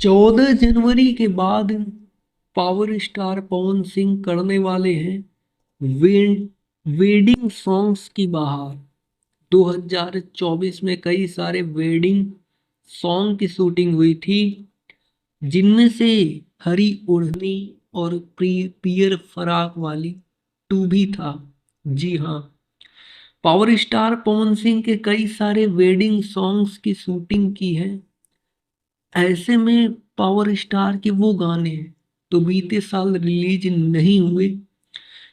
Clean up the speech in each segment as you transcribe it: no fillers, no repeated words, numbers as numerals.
14 जनवरी के बाद power star Pawan Singh करने वाले हैं वेडिंग सॉन्ग्स की बहार। 2024 में कई सारे वेडिंग सॉन्ग की शूटिंग हुई थी, जिनमें से हरी ओढ़नी और पियर फराक वाली टू भी था। जी हाँ, पावर स्टार पवन सिंह के कई सारे वेडिंग सॉन्ग्स की शूटिंग की है। ऐसे में पावर स्टार के वो गाने तो बीते साल रिलीज नहीं हुए,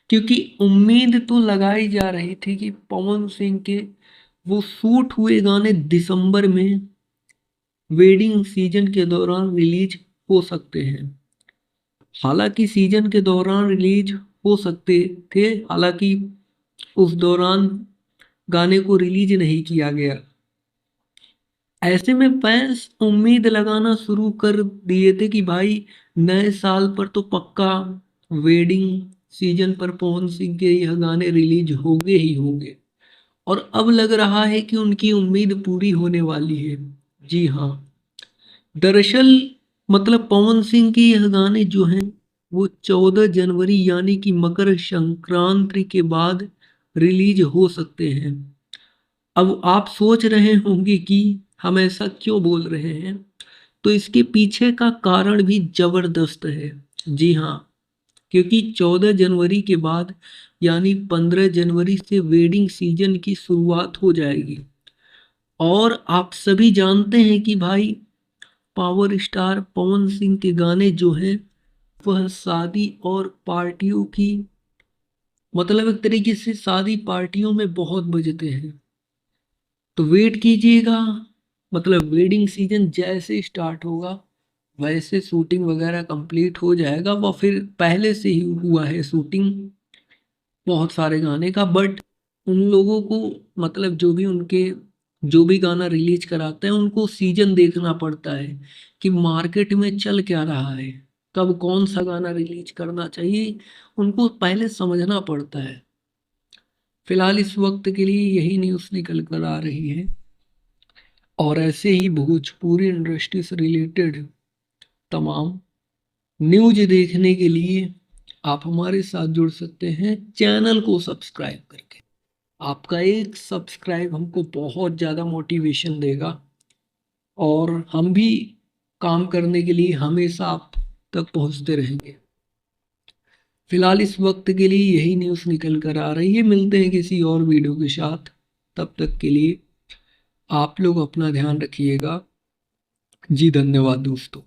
क्योंकि उम्मीद तो लगाई जा रही थी कि पवन सिंह के वो शूट हुए गाने दिसंबर में वेडिंग सीजन के दौरान रिलीज हो सकते हैं। हालांकि सीजन के दौरान रिलीज हो सकते थे, हालांकि उस दौरान गाने को रिलीज नहीं किया गया। ऐसे में फैंस उम्मीद लगाना शुरू कर दिए थे कि भाई नए साल पर तो पक्का वेडिंग सीजन पर पवन सिंह के यह गाने रिलीज होंगे ही होंगे। और अब लग रहा है कि उनकी उम्मीद पूरी होने वाली है। जी हाँ, दरअसल मतलब पवन सिंह के यह गाने जो हैं वो 14 जनवरी यानी कि मकर संक्रांति के बाद रिलीज हो सकते हैं। अब आप सोच रहे होंगे कि हम ऐसा क्यों बोल रहे हैं, तो इसके पीछे का कारण भी जबरदस्त है। जी हाँ, क्योंकि 14 जनवरी के बाद यानी 15 जनवरी से वेडिंग सीजन की शुरुआत हो जाएगी। और आप सभी जानते हैं कि भाई पावर स्टार पवन सिंह के गाने जो हैं वह शादी और पार्टियों की मतलब एक तरीके से शादी पार्टियों में बहुत बजते हैं। तो वेट कीजिएगा, मतलब वेडिंग सीजन जैसे स्टार्ट होगा वैसे शूटिंग वगैरह कंप्लीट हो जाएगा। वह फिर पहले से ही हुआ है शूटिंग बहुत सारे गाने का, बट उन लोगों को मतलब जो भी गाना रिलीज कराते हैं उनको सीजन देखना पड़ता है कि मार्केट में चल क्या रहा है, कब कौन सा गाना रिलीज करना चाहिए, उनको पहले समझना पड़ता है। फिलहाल इस वक्त के लिए यही न्यूज़ निकल कर आ रही है। और ऐसे ही भोजपुरी इंडस्ट्री से रिलेटेड तमाम न्यूज देखने के लिए आप हमारे साथ जुड़ सकते हैं चैनल को सब्सक्राइब करके। आपका एक सब्सक्राइब हमको बहुत ज़्यादा मोटिवेशन देगा और हम भी काम करने के लिए हमेशा आप तक पहुंचते रहेंगे। फिलहाल इस वक्त के लिए यही न्यूज़ निकल कर आ रही है। मिलते हैं किसी और वीडियो के साथ, तब तक के लिए आप लोग अपना ध्यान रखिएगा। जी धन्यवाद दोस्तों।